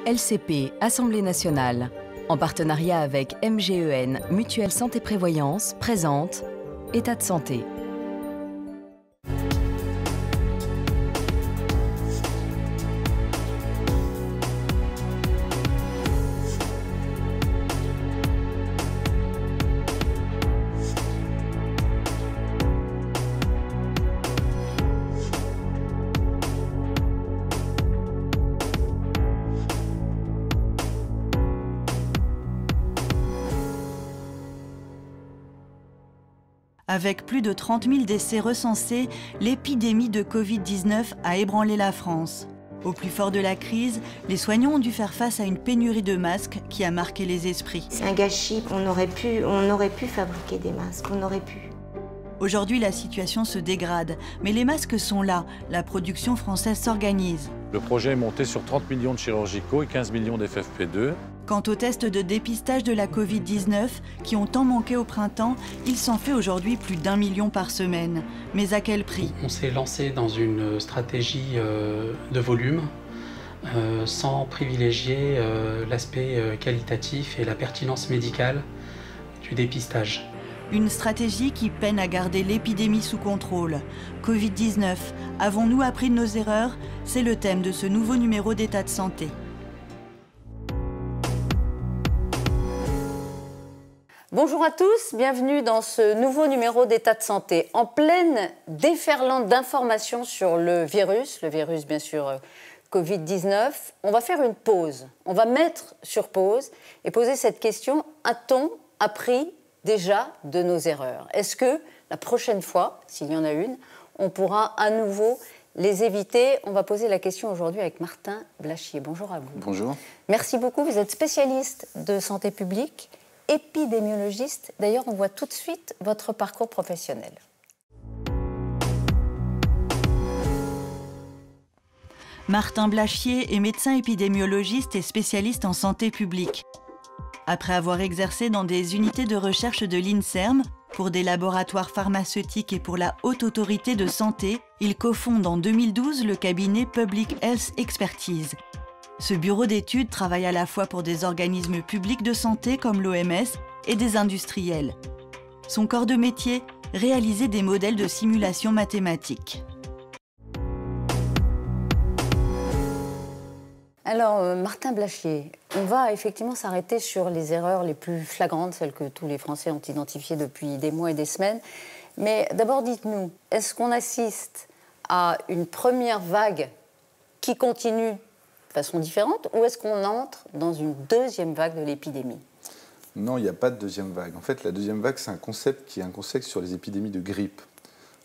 LCP, Assemblée nationale, en partenariat avec MGEN, Mutuelle Santé Prévoyance, présente État de santé. Avec plus de 30 000 décès recensés, l'épidémie de Covid-19 a ébranlé la France. Au plus fort de la crise, les soignants ont dû faire face à une pénurie de masques qui a marqué les esprits. C'est un gâchis, on aurait pu fabriquer des masques, on aurait pu. Aujourd'hui, la situation se dégrade, mais les masques sont là, la production française s'organise. Le projet est monté sur 30 millions de chirurgicaux et 15 millions d'FFP2. Quant aux tests de dépistage de la Covid-19, qui ont tant manqué au printemps, il s'en fait aujourd'hui plus d'1 million par semaine. Mais à quel prix? On s'est lancé dans une stratégie de volume, sans privilégier l'aspect qualitatif et la pertinence médicale du dépistage. Une stratégie qui peine à garder l'épidémie sous contrôle. Covid-19, avons-nous appris de nos erreurs? C'est le thème de ce nouveau numéro d'État de santé. Bonjour à tous, bienvenue dans ce nouveau numéro d'État de santé. En pleine déferlante d'informations sur le virus bien sûr Covid-19, on va faire une pause. On va mettre sur pause et poser cette question: a-t-on appris déjà de nos erreurs? Est-ce que la prochaine fois, s'il y en a une, on pourra à nouveau les éviter? On va poser la question aujourd'hui avec Martin Blachier. Bonjour à vous. Bonjour. Merci beaucoup, vous êtes spécialiste de santé publique, épidémiologiste. D'ailleurs, on voit tout de suite votre parcours professionnel. Martin Blachier est médecin épidémiologiste et spécialiste en santé publique. Après avoir exercé dans des unités de recherche de l'INSERM, pour des laboratoires pharmaceutiques et pour la Haute Autorité de Santé, il cofonde en 2012 le cabinet Public Health Expertise. Ce bureau d'études travaille à la fois pour des organismes publics de santé comme l'OMS et des industriels. Son corps de métier, réaliser des modèles de simulation mathématique. Alors, Martin Blachier, on va effectivement s'arrêter sur les erreurs les plus flagrantes, celles que tous les Français ont identifiées depuis des mois et des semaines. Mais d'abord, dites-nous, est-ce qu'on assiste à une première vague qui continue de façon différente, ou est-ce qu'on entre dans une deuxième vague de l'épidémie? Non, il n'y a pas de deuxième vague. En fait, la deuxième vague, c'est un concept qui est un concept sur les épidémies de grippe.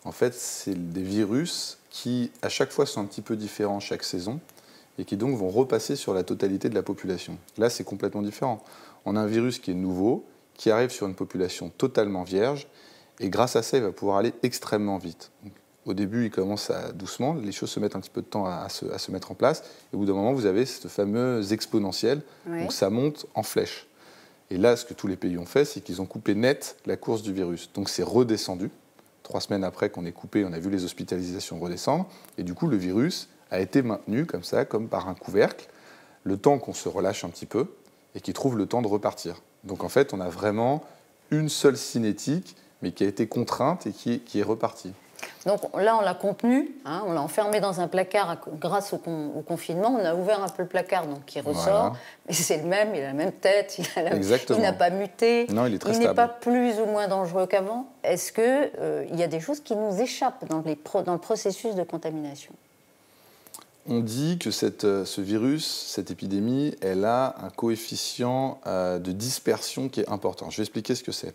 En fait, c'est des virus qui, à chaque fois, sont un petit peu différents chaque saison et qui donc vont repasser sur la totalité de la population. Là, c'est complètement différent. On a un virus qui est nouveau, qui arrive sur une population totalement vierge, et grâce à ça, il va pouvoir aller extrêmement vite. Donc, au début, il commence doucement, les choses se mettent un petit peu de temps à se mettre en place, et au bout d'un moment, vous avez cette fameuse exponentielle, oui. Donc ça monte en flèche. Et là, ce que tous les pays ont fait, c'est qu'ils ont coupé net la course du virus. Donc c'est redescendu. 3 semaines après qu'on ait coupé, on a vu les hospitalisations redescendre, et du coup, le virus a été maintenu comme ça, comme par un couvercle, le temps qu'on se relâche un petit peu, et qu'il trouve le temps de repartir. Donc en fait, on a vraiment une seule cinétique, mais qui a été contrainte et qui est repartie. Donc là, on l'a contenu, hein, on l'a enfermé dans un placard grâce au confinement. On a ouvert un peu le placard, donc il ressort. Voilà. Mais c'est le même, il a la même tête, il n'a pas muté. Non, il est très stable. Il n'est pas plus ou moins dangereux qu'avant. Est-ce qu'il y a des choses qui nous échappent dans le processus de contamination? On dit que ce virus, cette épidémie, elle a un coefficient de dispersion qui est important. Je vais expliquer ce que c'est.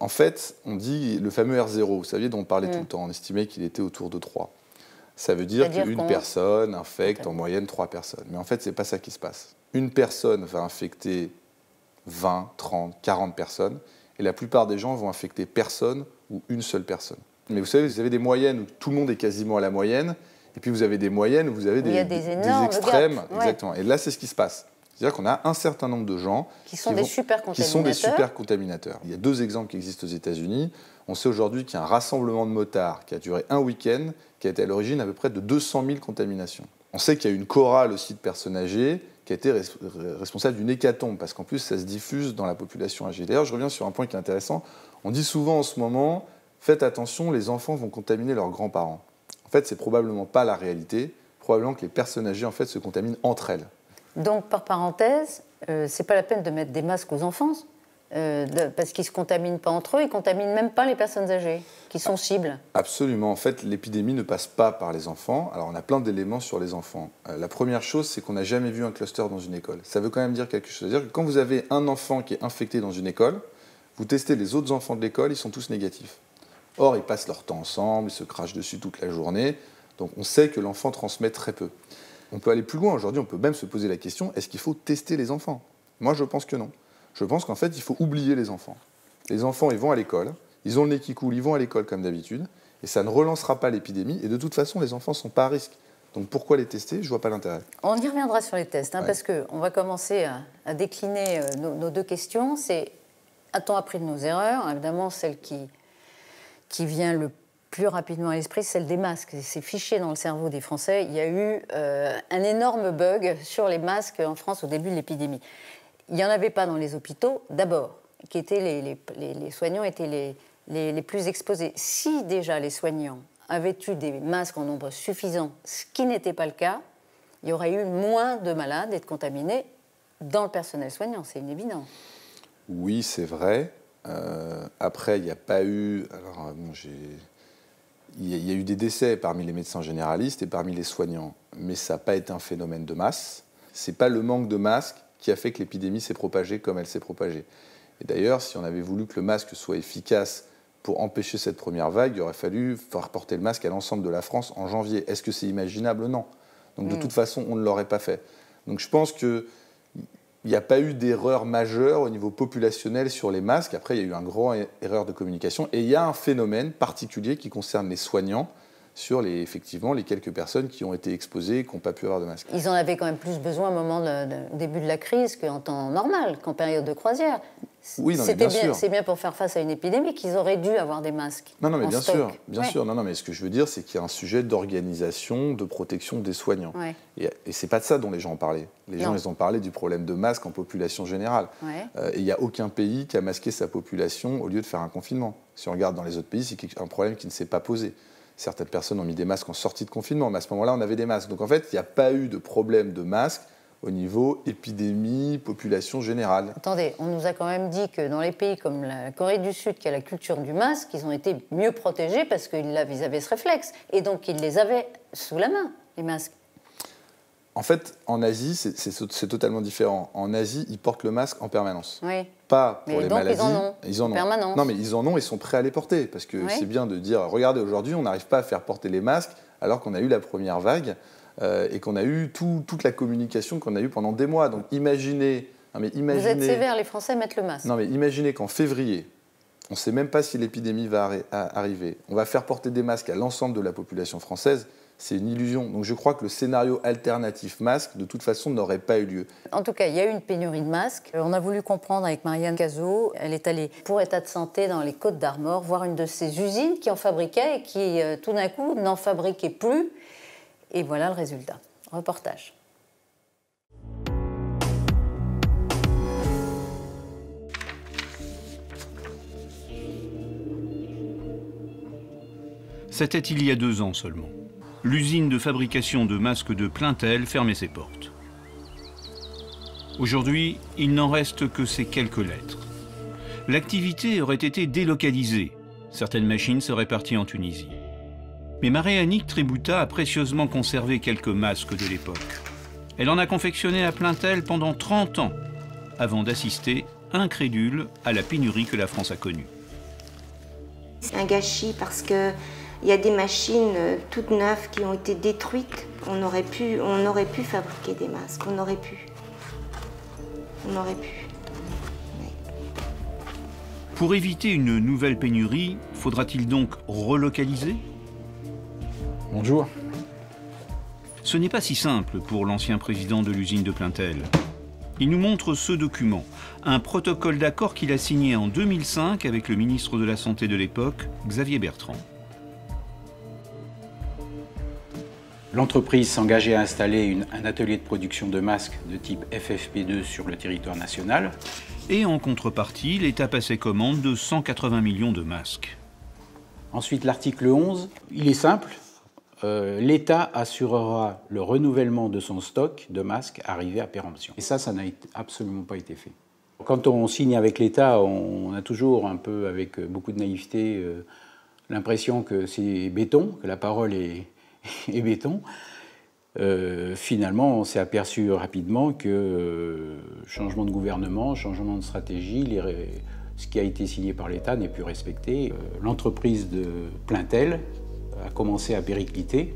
En fait, on dit le fameux R0, vous saviez, dont on parlait tout le temps, on estimait qu'il était autour de 3. Ça veut dire qu'une personne infecte en moyenne 3 personnes. Mais en fait, ce n'est pas ça qui se passe. Une personne va infecter 20, 30, 40 personnes, et la plupart des gens vont infecter personne ou une seule personne. Mais vous savez, vous avez des moyennes où tout le monde est quasiment à la moyenne, et puis vous avez des moyennes où vous avez des extrêmes. Exactement. Et là, c'est ce qui se passe. C'est-à-dire qu'on a un certain nombre de gens qui sont des super contaminateurs. Il y a 2 exemples qui existent aux États-Unis. On sait aujourd'hui qu'il y a un rassemblement de motards qui a duré un week-end, qui a été à l'origine à peu près de 200 000 contaminations. On sait qu'il y a une chorale aussi de personnes âgées qui a été responsable d'une hécatombe, parce qu'en plus, ça se diffuse dans la population âgée. D'ailleurs, je reviens sur un point qui est intéressant. On dit souvent en ce moment, faites attention, les enfants vont contaminer leurs grands-parents. En fait, c'est probablement pas la réalité. Probablement que les personnes âgées, en fait, se contaminent entre elles. Donc, par parenthèse, c'est pas la peine de mettre des masques aux enfants, parce qu'ils ne se contaminent pas entre eux, ils ne contaminent même pas les personnes âgées, qui sont cibles. Absolument. En fait, l'épidémie ne passe pas par les enfants. Alors, on a plein d'éléments sur les enfants. La première chose, c'est qu'on n'a jamais vu un cluster dans une école. Ça veut quand même dire quelque chose. C'est-à-dire que quand vous avez un enfant qui est infecté dans une école, vous testez les autres enfants de l'école, ils sont tous négatifs. Or, ils passent leur temps ensemble, ils se crachent dessus toute la journée. Donc, on sait que l'enfant transmet très peu. On peut aller plus loin. Aujourd'hui, on peut même se poser la question, est-ce qu'il faut tester les enfants? Moi, je pense que non. Je pense qu'en fait, il faut oublier les enfants. Les enfants, ils vont à l'école, ils ont le nez qui coule, ils vont à l'école comme d'habitude, et ça ne relancera pas l'épidémie. Et de toute façon, les enfants ne sont pas à risque. Donc pourquoi les tester? Je ne vois pas l'intérêt. On y reviendra sur les tests, Ouais. parce qu'on va commencer à décliner nos deux questions. C'est, a-t-on appris de nos erreurs? Évidemment, celle qui vient le plus rapidement à l'esprit, c'est celle des masques. C'est fiché dans le cerveau des Français. Il y a eu un énorme bug sur les masques en France au début de l'épidémie. Il n'y en avait pas dans les hôpitaux, d'abord, qui étaient les soignants étaient les plus exposés. Si déjà les soignants avaient eu des masques en nombre suffisant, ce qui n'était pas le cas, il y aurait eu moins de malades et de contaminés dans le personnel soignant, c'est une évidence. Oui, c'est vrai. Après, il n'y a pas eu... Alors, bon, il y a eu des décès parmi les médecins généralistes et parmi les soignants, mais ça n'a pas été un phénomène de masse. Ce n'est pas le manque de masques qui a fait que l'épidémie s'est propagée comme elle s'est propagée. Et d'ailleurs, si on avait voulu que le masque soit efficace pour empêcher cette première vague, il aurait fallu faire porter le masque à l'ensemble de la France en janvier. Est-ce que c'est imaginable? Non. Donc de toute façon, on ne l'aurait pas fait. Donc je pense qu'il n'y a pas eu d'erreur majeure au niveau populationnel sur les masques. Après, il y a eu une grande erreur de communication. Et il y a un phénomène particulier qui concerne les soignants sur effectivement les quelques personnes qui ont été exposées et qui n'ont pas pu avoir de masque. Ils en avaient quand même plus besoin au moment du début de la crise qu'en temps normal, qu'en période de croisière. Oui, non, mais bien sûr. C'est bien pour faire face à une épidémie qu'ils auraient dû avoir des masques. Non, mais en bien stock. sûr, bien Ouais. sûr. Non, mais ce que je veux dire, c'est qu'il y a un sujet d'organisation, de protection des soignants. Ouais. Et c'est pas de ça dont les gens ont parlé. Les gens, ils ont parlé du problème de masque en population générale. Ouais. Et il n'y a aucun pays qui a masqué sa population au lieu de faire un confinement. Si on regarde dans les autres pays, c'est un problème qui ne s'est pas posé. Certaines personnes ont mis des masques en sortie de confinement, mais à ce moment-là, on avait des masques. Donc en fait, il n'y a pas eu de problème de masque au niveau épidémie, population générale. Attendez, on nous a quand même dit que dans les pays comme la Corée du Sud, qui a la culture du masque, ils ont été mieux protégés parce qu'ils avaient ce réflexe. Et donc, ils les avaient sous la main, les masques. En fait, en Asie, c'est totalement différent. En Asie, ils portent le masque en permanence. Oui. Pas pour Mais les donc, maladies. ils en ont en permanence. Non, mais ils en ont et sont prêts à les porter. Parce que Oui. c'est bien de dire, regardez, aujourd'hui, on n'arrive pas à faire porter les masques alors qu'on a eu la première vague et qu'on a eu toute la communication qu'on a eue pendant des mois. Donc imaginez... Vous êtes sévère, les Français mettent le masque. Non, mais imaginez qu'en février, on ne sait même pas si l'épidémie va arriver. On va faire porter des masques à l'ensemble de la population française. C'est une illusion. Donc je crois que le scénario alternatif masque, de toute façon, n'aurait pas eu lieu. En tout cas, il y a eu une pénurie de masques. On a voulu comprendre avec Marianne Cazot. Elle est allée pour État de santé dans les Côtes d'Armor, voir une de ces usines qui en fabriquait et qui, tout d'un coup, n'en fabriquait plus. Et voilà le résultat. Reportage. C'était il y a 2 ans seulement. L'usine de fabrication de masques de Plaintel fermait ses portes. Aujourd'hui, il n'en reste que ces quelques lettres. L'activité aurait été délocalisée. Certaines machines seraient parties en Tunisie. Mais Marie-Annick Tribouta a précieusement conservé quelques masques de l'époque. Elle en a confectionné à Plaintel pendant 30 ans, avant d'assister, incrédule, à la pénurie que la France a connue. C'est un gâchis parce qu'il y a des machines toutes neuves qui ont été détruites. On aurait pu fabriquer des masques, on aurait pu. Oui. Pour éviter une nouvelle pénurie, faudra-t-il donc relocaliser ? Bonjour. Ce n'est pas si simple pour l'ancien président de l'usine de Plaintel. Il nous montre ce document, un protocole d'accord qu'il a signé en 2005 avec le ministre de la Santé de l'époque, Xavier Bertrand. L'entreprise s'engageait à installer un atelier de production de masques de type FFP2 sur le territoire national. Et en contrepartie, l'État passait commande de 180 millions de masques. Ensuite, l'article 11, il est simple. L'État assurera le renouvellement de son stock de masques arrivés à péremption. Et ça n'a absolument pas été fait. Quand on signe avec l'État, on a toujours un peu, avec beaucoup de naïveté, l'impression que c'est béton, que la parole est béton. Finalement, on s'est aperçu rapidement que changement de gouvernement, changement de stratégie, ce qui a été signé par l'État n'est plus respecté. L'entreprise de Plaintel a commencé à péricliter.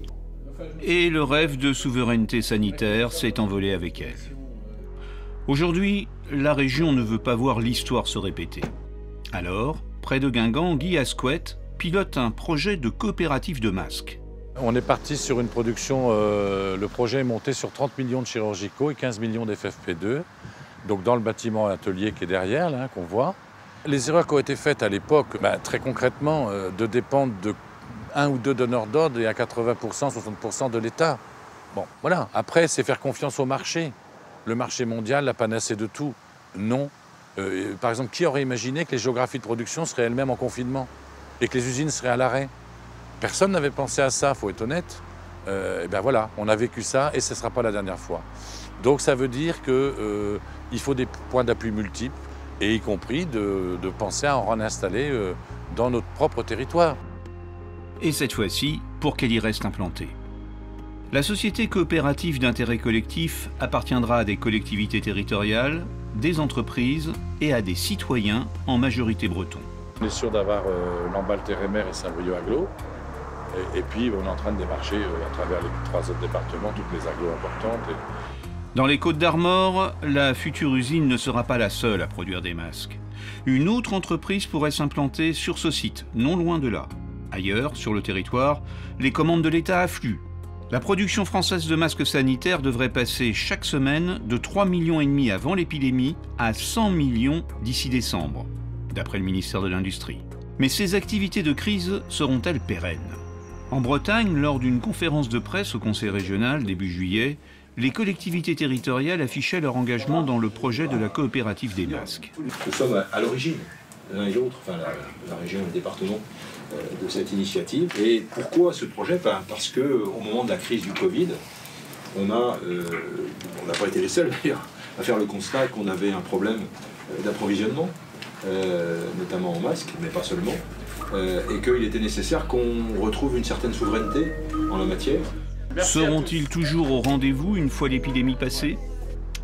Et le rêve de souveraineté sanitaire s'est envolé avec elle. Aujourd'hui, la région ne veut pas voir l'histoire se répéter. Alors, près de Guingamp, Guy Asquette pilote un projet de coopérative de masques. On est parti sur une production, le projet est monté sur 30 millions de chirurgicaux et 15 millions d'FFP2, donc dans le bâtiment atelier qui est derrière, là, qu'on voit. Les erreurs qui ont été faites à l'époque, très concrètement, de dépendre de 1 ou 2 donneurs d'ordre et à 80%, 60% de l'État. Bon, voilà. Après, c'est faire confiance au marché. Le marché mondial, la panacée de tout. Non. Par exemple, qui aurait imaginé que les géographies de production seraient elles-mêmes en confinement et que les usines seraient à l'arrêt? Personne n'avait pensé à ça, il faut être honnête. Et bien voilà, on a vécu ça et ce ne sera pas la dernière fois. Donc ça veut dire qu'il faut des points d'appui multiples, et y compris de penser à en installer dans notre propre territoire. Et cette fois-ci, pour qu'elle y reste implantée. La société coopérative d'intérêt collectif appartiendra à des collectivités territoriales, des entreprises et à des citoyens en majorité bretons. On est sûr d'avoir Lamballe-Térémère et Saint-Brieuc agglo. Et puis on est en train de démarcher à travers les 3 autres départements, toutes les agglos importantes. Dans les Côtes-d'Armor, la future usine ne sera pas la seule à produire des masques. Une autre entreprise pourrait s'implanter sur ce site, non loin de là. Ailleurs, sur le territoire, les commandes de l'État affluent. La production française de masques sanitaires devrait passer chaque semaine de 3,5 millions avant l'épidémie à 100 millions d'ici décembre, d'après le ministère de l'Industrie. Mais ces activités de crise seront-elles pérennes? En Bretagne, lors d'une conférence de presse au Conseil régional début juillet, les collectivités territoriales affichaient leur engagement dans le projet de la coopérative des masques. Nous sommes à l'origine, l'un et l'autre, enfin la région et le département, de cette initiative. Et pourquoi ce projet? Parce qu'au moment de la crise du Covid, on n'a pas été les seuls d'ailleurs à faire le constat qu'on avait un problème d'approvisionnement, notamment en masques, mais pas seulement, et qu'il était nécessaire qu'on retrouve une certaine souveraineté en la matière. Seront-ils toujours au rendez-vous une fois l'épidémie passée?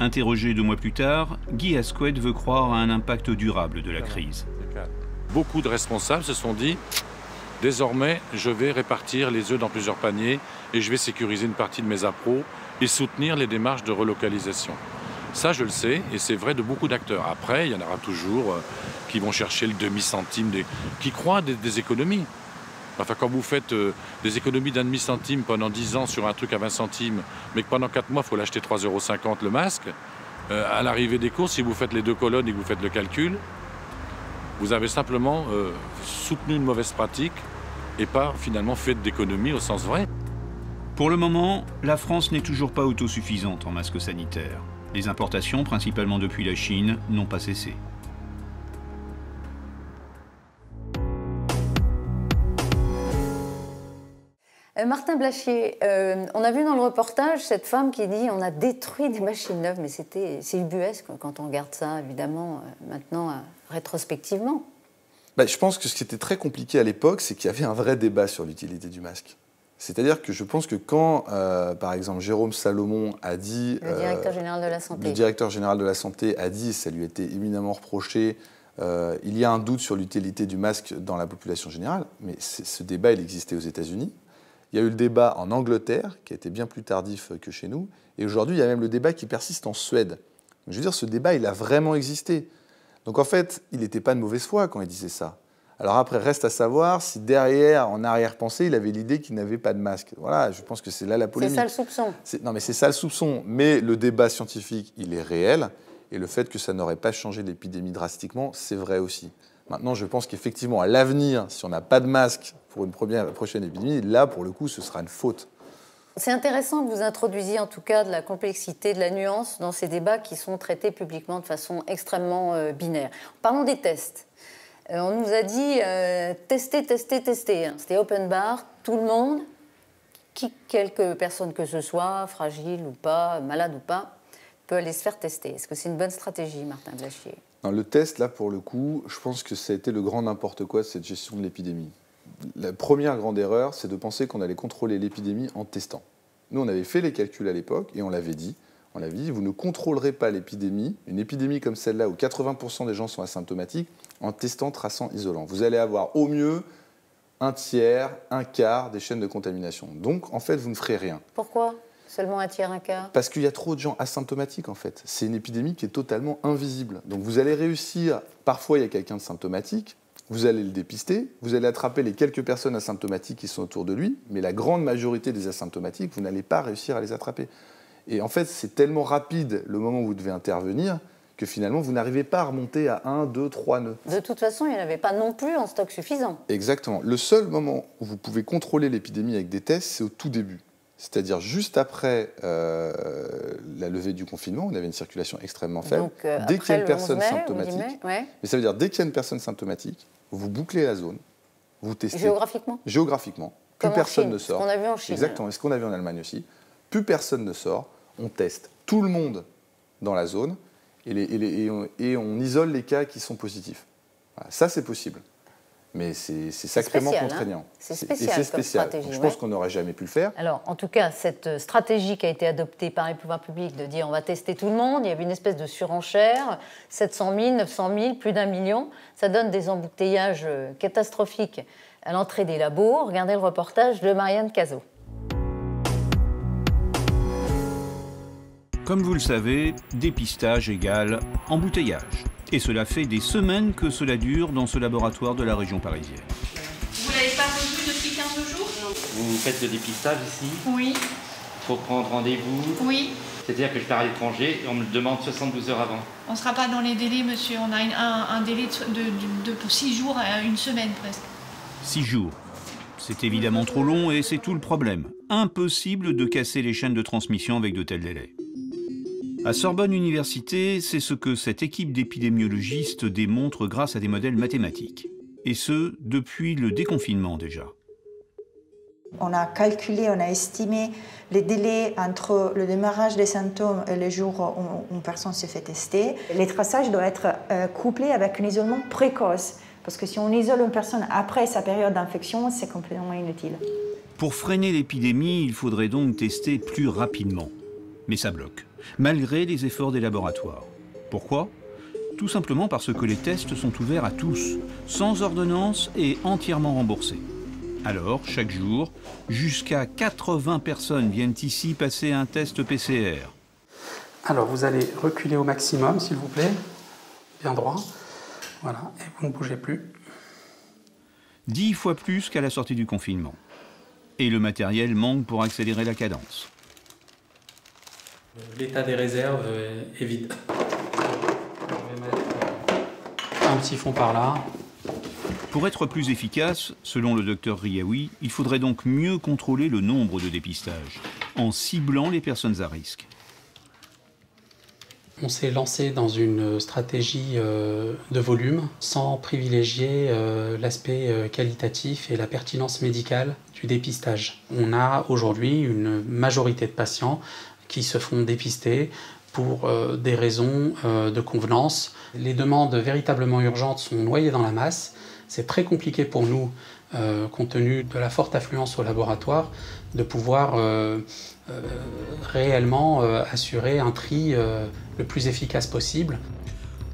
Interrogé 2 mois plus tard, Guy Asquette veut croire à un impact durable de la crise. Beaucoup de responsables se sont dit désormais, je vais répartir les œufs dans plusieurs paniers et je vais sécuriser une partie de mes appros et soutenir les démarches de relocalisation. Ça, je le sais, et c'est vrai de beaucoup d'acteurs. Après, il y en aura toujours qui vont chercher le demi-centime, qui croient des économies. Enfin, quand vous faites des économies d'un demi-centime pendant 10 ans sur un truc à 20 centimes, mais que pendant 4 mois, il faut l'acheter 3,50 € le masque, à l'arrivée des courses, si vous faites les 2 colonnes et que vous faites le calcul, vous avez simplement soutenu une mauvaise pratique et pas finalement fait d'économie au sens vrai. Pour le moment, la France n'est toujours pas autosuffisante en masques sanitaires. Les importations, principalement depuis la Chine, n'ont pas cessé. Martin Blachier, on a vu dans le reportage cette femme qui dit on a détruit des machines neuves, mais c'est ubuesque quand on regarde ça, évidemment, maintenant, rétrospectivement. Je pense que ce qui était très compliqué à l'époque, c'est qu'il y avait un vrai débat sur l'utilité du masque. C'est-à-dire que je pense que quand, par exemple, Jérôme Salomon a dit... Le directeur général de la Santé. Le directeur général de la Santé a dit, ça lui a été éminemment reproché, il y a un doute sur l'utilité du masque dans la population générale, mais ce débat, il existait aux États-Unis. Il y a eu le débat en Angleterre, qui a été bien plus tardif que chez nous, et aujourd'hui, il y a même le débat qui persiste en Suède. Donc, je veux dire, ce débat, il a vraiment existé. Donc en fait, il n'était pas de mauvaise foi quand il disait ça. Alors après, reste à savoir si derrière, en arrière-pensée, il avait l'idée qu'il n'avait pas de masque. Voilà, je pense que c'est là la polémique. C'est ça le soupçon. Non, mais c'est ça le soupçon. Mais le débat scientifique, il est réel. Et le fait que ça n'aurait pas changé l'épidémie drastiquement, c'est vrai aussi. Maintenant, je pense qu'effectivement, à l'avenir, si on n'a pas de masque pour une prochaine épidémie, là, pour le coup, ce sera une faute. C'est intéressant que vous introduisiez en tout cas de la complexité, de la nuance dans ces débats qui sont traités publiquement de façon extrêmement binaire. Parlons des tests. On nous a dit tester, tester, tester. C'était open bar, tout le monde, quelque personne que ce soit, fragile ou pas, malade ou pas, peut aller se faire tester. Est-ce que c'est une bonne stratégie, Martin Blachier? Non, le test, là, pour le coup, je pense que ça a été le grand n'importe quoi de cette gestion de l'épidémie. La première grande erreur, c'est de penser qu'on allait contrôler l'épidémie en testant. Nous, on avait fait les calculs à l'époque et on l'avait dit. On avait dit, vous ne contrôlerez pas l'épidémie, une épidémie comme celle-là où 80% des gens sont asymptomatiques, en testant, traçant, isolant. Vous allez avoir au mieux un tiers, un quart des chaînes de contamination. Donc, en fait, vous ne ferez rien. Pourquoi ? Seulement un tiers, un quart? Parce qu'il y a trop de gens asymptomatiques, en fait. C'est une épidémie qui est totalement invisible. Donc, vous allez réussir, parfois, il y a quelqu'un de symptomatique, vous allez le dépister, vous allez attraper les quelques personnes asymptomatiques qui sont autour de lui, mais la grande majorité des asymptomatiques, vous n'allez pas réussir à les attraper. Et en fait, c'est tellement rapide le moment où vous devez intervenir que finalement, vous n'arrivez pas à remonter à 1, 2, 3 nœuds. De toute façon, il n'y en avait pas non plus en stock suffisant. Exactement. Le seul moment où vous pouvez contrôler l'épidémie avec des tests, c'est au tout début. C'est-à-dire juste après la levée du confinement, on avait une circulation extrêmement faible. Donc, dès qu'il y a une personne symptomatique, ouais. mais ça veut dire dès qu'il y a une personne symptomatique, vous bouclez la zone, vous testez. Géographiquement? Géographiquement. Plus personne ne sort. Ce qu'on a vu en Chine. Exactement, et ce qu'on a vu en Allemagne aussi. Plus personne ne sort, on teste tout le monde dans la zone et on isole les cas qui sont positifs. Voilà, ça, c'est possible. Mais c'est sacrément contraignant. Hein, c'est spécial, comme stratégie. Donc, je pense qu'on n'aurait jamais pu le faire. Alors, en tout cas, cette stratégie qui a été adoptée par les pouvoirs publics de dire on va tester tout le monde, il y avait une espèce de surenchère, 700 000, 900 000, plus d'1 million, ça donne des embouteillages catastrophiques à l'entrée des labos. Regardez le reportage de Marianne Cazot. Comme vous le savez, dépistage égale embouteillage. Et cela fait des semaines que cela dure dans ce laboratoire de la région parisienne. Vous ne l'avez pas revu depuis 15 jours? Vous faites le dépistage ici? Oui. Il faut prendre rendez-vous? Oui. C'est-à-dire que je pars à l'étranger et on me le demande 72 heures avant. On ne sera pas dans les délais, monsieur. On a un délai de 6 jours à une semaine presque. 6 jours. C'est évidemment trop long et c'est tout le problème. Impossible de casser les chaînes de transmission avec de tels délais. À Sorbonne Université, c'est ce que cette équipe d'épidémiologistes démontre grâce à des modèles mathématiques. Et ce, depuis le déconfinement déjà. On a calculé, on a estimé les délais entre le démarrage des symptômes et le jour où une personne se fait tester. Les traçages doivent être couplés avec un isolement précoce. Parce que si on isole une personne après sa période d'infection, c'est complètement inutile. Pour freiner l'épidémie, il faudrait donc tester plus rapidement. Mais ça bloque, malgré les efforts des laboratoires. Pourquoi? Tout simplement parce que les tests sont ouverts à tous, sans ordonnance et entièrement remboursés. Alors, chaque jour, jusqu'à 80 personnes viennent ici passer un test PCR. Alors, vous allez reculer au maximum, s'il vous plaît, bien droit. Voilà, et vous ne bougez plus. 10 fois plus qu'à la sortie du confinement. Et le matériel manque pour accélérer la cadence. L'état des réserves est vide. Je vais mettre un petit fond par là. Pour être plus efficace, selon le docteur Riaoui, il faudrait donc mieux contrôler le nombre de dépistages, en ciblant les personnes à risque. On s'est lancé dans une stratégie de volume sans privilégier l'aspect qualitatif et la pertinence médicale du dépistage. On a aujourd'hui une majorité de patients qui se font dépister pour des raisons de convenance. Les demandes véritablement urgentes sont noyées dans la masse. C'est très compliqué pour nous, compte tenu de la forte affluence au laboratoire, de pouvoir réellement assurer un tri le plus efficace possible.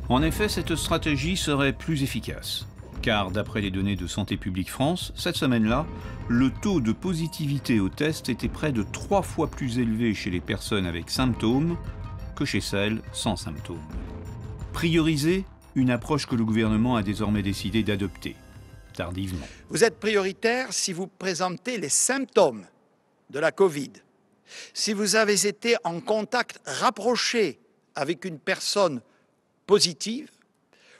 En effet, cette stratégie serait plus efficace. Car d'après les données de Santé publique France, cette semaine-là, le taux de positivité au test était près de 3 fois plus élevé chez les personnes avec symptômes que chez celles sans symptômes. Prioriser, une approche que le gouvernement a désormais décidé d'adopter, tardivement. Vous êtes prioritaire si vous présentez les symptômes de la Covid, si vous avez été en contact rapproché avec une personne positive,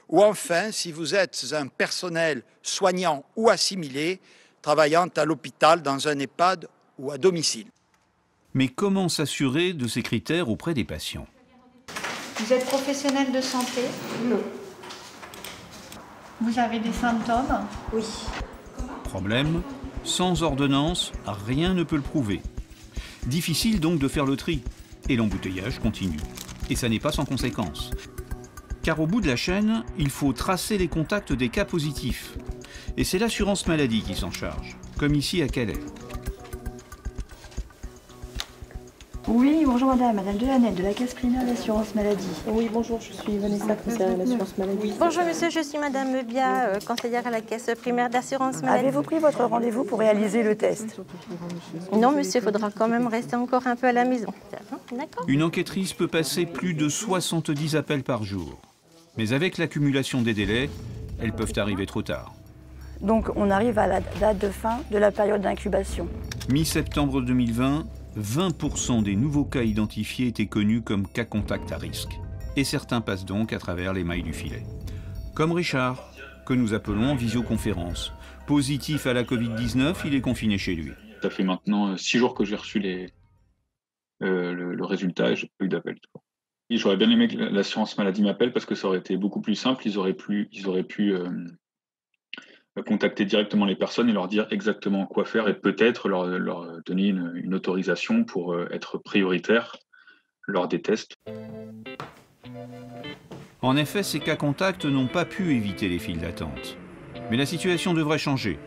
ou enfin si vous êtes un personnel soignant ou assimilé travaillant à l'hôpital, dans un EHPAD ou à domicile. Mais comment s'assurer de ces critères auprès des patients? Vous êtes professionnel de santé? Non. Vous avez des symptômes? Oui. Problème, sans ordonnance, rien ne peut le prouver. Difficile donc de faire le tri. Et l'embouteillage continue. Et ça n'est pas sans conséquence. Car au bout de la chaîne, il faut tracer les contacts des cas positifs. Et c'est l'assurance maladie qui s'en charge, comme ici à Calais. Oui, bonjour madame, madame Delanette de la caisse primaire d'assurance maladie. Oui, bonjour, je suis Vanessa, conseillère à l'assurance maladie. Bonjour monsieur, je suis madame Meubia, conseillère à la caisse primaire d'assurance maladie. Avez-vous pris votre rendez-vous pour réaliser le test? Non monsieur, il faudra quand même rester encore un peu à la maison. D'accord. Une enquêtrice peut passer plus de 70 appels par jour. Mais avec l'accumulation des délais, elles peuvent arriver trop tard. Donc on arrive à la date de fin de la période d'incubation. Mi-septembre 2020, 20% des nouveaux cas identifiés étaient connus comme cas contact à risque. Et certains passent donc à travers les mailles du filet. Comme Richard, que nous appelons en visioconférence. Positif à la Covid-19, il est confiné chez lui. Ça fait maintenant 6 jours que j'ai reçu le résultat et j'ai pas eu d'appel. J'aurais bien aimé que l'assurance maladie m'appelle parce que ça aurait été beaucoup plus simple. Ils auraient pu contacter directement les personnes et leur dire exactement quoi faire et peut-être leur donner une autorisation pour être prioritaire lors des tests. En effet, ces cas contacts n'ont pas pu éviter les files d'attente. Mais la situation devrait changer.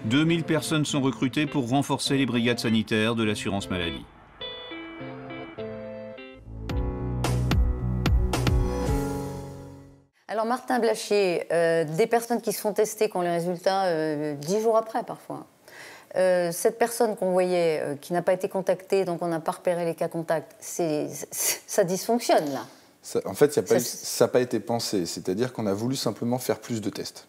2000 personnes sont recrutées pour renforcer les brigades sanitaires de l'assurance maladie. Alors Martin Blachier, des personnes qui se font tester, qui ont les résultats 10 jours après parfois. Cette personne qu'on voyait, qui n'a pas été contactée, donc on n'a pas repéré les cas contacts, ça dysfonctionne là. En fait, ça n'a pas été pensé, c'est-à-dire qu'on a voulu simplement faire plus de tests.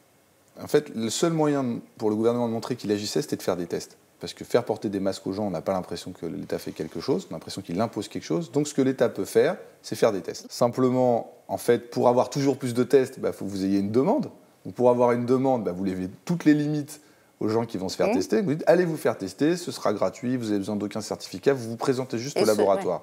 En fait, le seul moyen pour le gouvernement de montrer qu'il agissait, c'était de faire des tests. Parce que faire porter des masques aux gens, on n'a pas l'impression que l'État fait quelque chose, on a l'impression qu'il impose quelque chose. Donc ce que l'État peut faire, c'est faire des tests. Simplement, en fait, pour avoir toujours plus de tests, il faut que vous ayez une demande. Donc pour avoir une demande, vous levez toutes les limites aux gens qui vont se faire tester. Vous dites, allez vous faire tester, ce sera gratuit, vous n'avez besoin d'aucun certificat, vous vous présentez juste au laboratoire.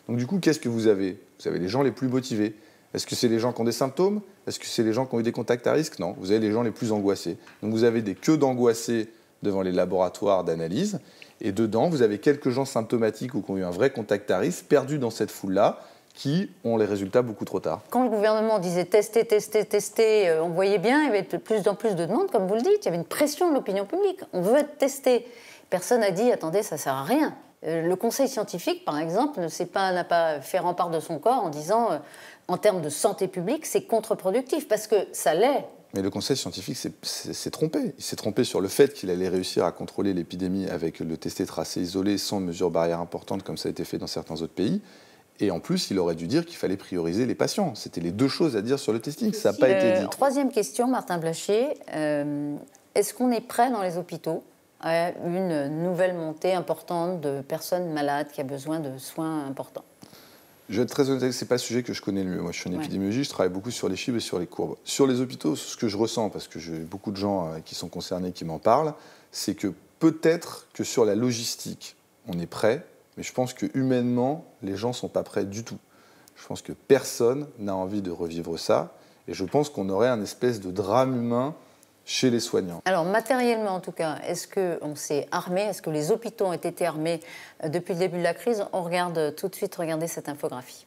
Donc du coup, qu'est-ce que vous avez? Vous avez les gens les plus motivés. Est-ce que c'est les gens qui ont des symptômes? Est-ce que c'est les gens qui ont eu des contacts à risque? Non, vous avez les gens les plus angoissés. Donc vous avez des queues d'angoissés devant les laboratoires d'analyse, et dedans, vous avez quelques gens symptomatiques ou qui ont eu un vrai contact à risque perdus dans cette foule-là, qui ont les résultats beaucoup trop tard. Quand le gouvernement disait tester, tester, tester, on voyait bien, il y avait de plus en plus de demandes, comme vous le dites, il y avait une pression de l'opinion publique. On veut être testé. Personne n'a dit, attendez, ça ne sert à rien. Le conseil scientifique, par exemple, n'a pas fait rempart de son corps en disant, en termes de santé publique, c'est contre-productif, parce que ça l'est. Mais le conseil scientifique s'est trompé. Il s'est trompé sur le fait qu'il allait réussir à contrôler l'épidémie avec le testé, tracé, isolé, sans mesures barrières importantes, comme ça a été fait dans certains autres pays. Et en plus, il aurait dû dire qu'il fallait prioriser les patients. C'était les deux choses à dire sur le testing. Ça n'a pas été dit. Troisième question, Martin Blachier. Est-ce qu'on est prêt dans les hôpitaux à une nouvelle montée importante de personnes malades qui a besoin de soins importants? Je vais être très honnête, ce n'est pas le sujet que je connais le mieux. Moi, je suis en épidémiologie, je travaille beaucoup sur les chiffres et sur les courbes. Sur les hôpitaux, ce que je ressens, parce que j'ai beaucoup de gens qui sont concernés qui m'en parlent, c'est que peut-être que sur la logistique, on est prêt, mais je pense que humainement, les gens ne sont pas prêts du tout. Je pense que personne n'a envie de revivre ça, et je pense qu'on aurait un espèce de drame humain chez les soignants. Alors, matériellement, en tout cas, est-ce qu'on s'est armé? Est-ce que les hôpitaux ont été armés depuis le début de la crise? On regarde tout de suite, regardez cette infographie.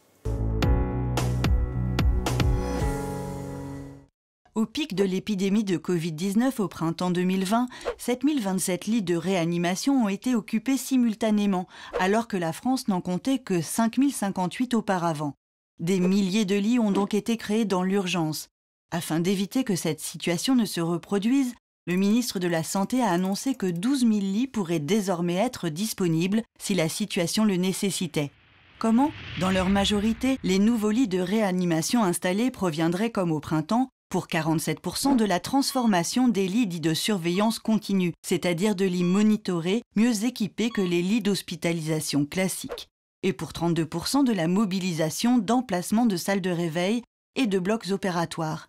Au pic de l'épidémie de Covid-19 au printemps 2020, 7027 lits de réanimation ont été occupés simultanément, alors que la France n'en comptait que 5058 auparavant. Des milliers de lits ont donc été créés dans l'urgence. Afin d'éviter que cette situation ne se reproduise, le ministre de la Santé a annoncé que 12 000 lits pourraient désormais être disponibles si la situation le nécessitait. Comment? Dans leur majorité, les nouveaux lits de réanimation installés proviendraient, comme au printemps, pour 47% de la transformation des lits dits de surveillance continue, c'est-à-dire de lits monitorés, mieux équipés que les lits d'hospitalisation classiques, et pour 32% de la mobilisation d'emplacements de salles de réveil et de blocs opératoires.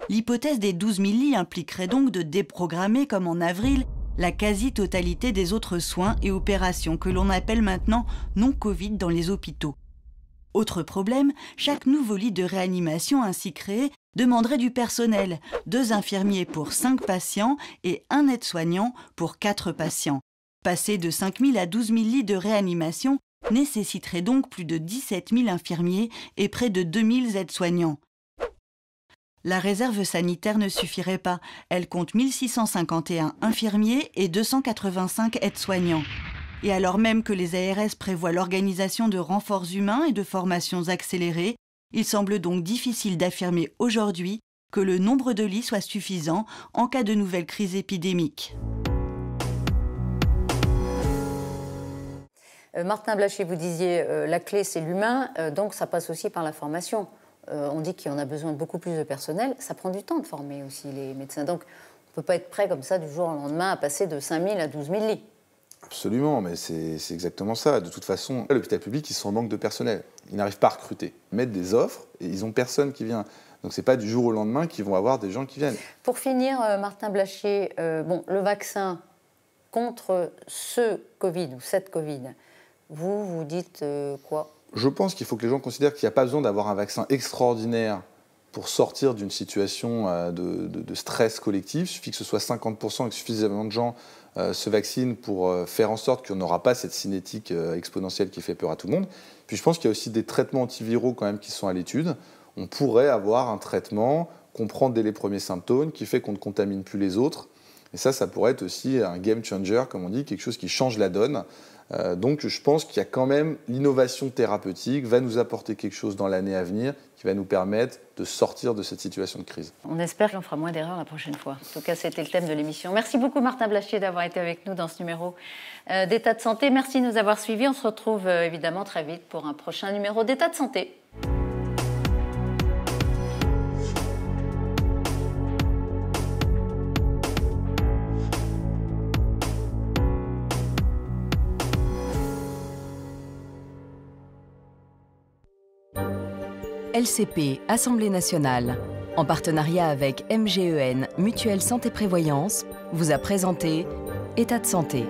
L'hypothèse des 12 000 lits impliquerait donc de déprogrammer, comme en avril, la quasi-totalité des autres soins et opérations que l'on appelle maintenant non-Covid dans les hôpitaux. Autre problème, chaque nouveau lit de réanimation ainsi créé demanderait du personnel, 2 infirmiers pour 5 patients et 1 aide-soignant pour 4 patients. Passer de 5 000 à 12 000 lits de réanimation nécessiterait donc plus de 17 000 infirmiers et près de 2 000 aides-soignants. La réserve sanitaire ne suffirait pas. Elle compte 1 651 infirmiers et 285 aides-soignants. Et alors même que les ARS prévoient l'organisation de renforts humains et de formations accélérées, il semble donc difficile d'affirmer aujourd'hui que le nombre de lits soit suffisant en cas de nouvelle crise épidémique. Martin Blachier, vous disiez la clé c'est l'humain, donc ça passe aussi par la formation. On dit qu'il y en a besoin de beaucoup plus de personnel, ça prend du temps de former aussi les médecins. Donc on ne peut pas être prêt comme ça du jour au lendemain à passer de 5 000 à 12 000 lits. Absolument, mais c'est exactement ça. De toute façon, l'hôpital public, ils sont en manque de personnel. Ils n'arrivent pas à recruter. Ils mettent des offres et ils n'ont personne qui vient. Donc ce n'est pas du jour au lendemain qu'ils vont avoir des gens qui viennent. Pour finir, Martin Blachier, le vaccin contre ce Covid ou cette Covid, vous dites quoi ? Je pense qu'il faut que les gens considèrent qu'il n'y a pas besoin d'avoir un vaccin extraordinaire pour sortir d'une situation de stress collectif. Il suffit que ce soit 50% et que suffisamment de gens se vaccinent pour faire en sorte qu'on n'aura pas cette cinétique exponentielle qui fait peur à tout le monde. Puis je pense qu'il y a aussi des traitements antiviraux quand même qui sont à l'étude. On pourrait avoir un traitement qu'on prend dès les premiers symptômes, qui fait qu'on ne contamine plus les autres. Et ça pourrait être aussi un game changer, comme on dit, quelque chose qui change la donne. Donc je pense qu'il y a quand même l'innovation thérapeutique va nous apporter quelque chose dans l'année à venir qui va nous permettre de sortir de cette situation de crise. On espère qu'on fera moins d'erreurs la prochaine fois. En tout cas, c'était le thème de l'émission. Merci beaucoup Martin Blachier d'avoir été avec nous dans ce numéro d'État de santé. Merci de nous avoir suivis. On se retrouve évidemment très vite pour un prochain numéro d'État de santé. LCP, Assemblée nationale, en partenariat avec MGEN, Mutuelle Santé Prévoyance, vous a présenté État de santé.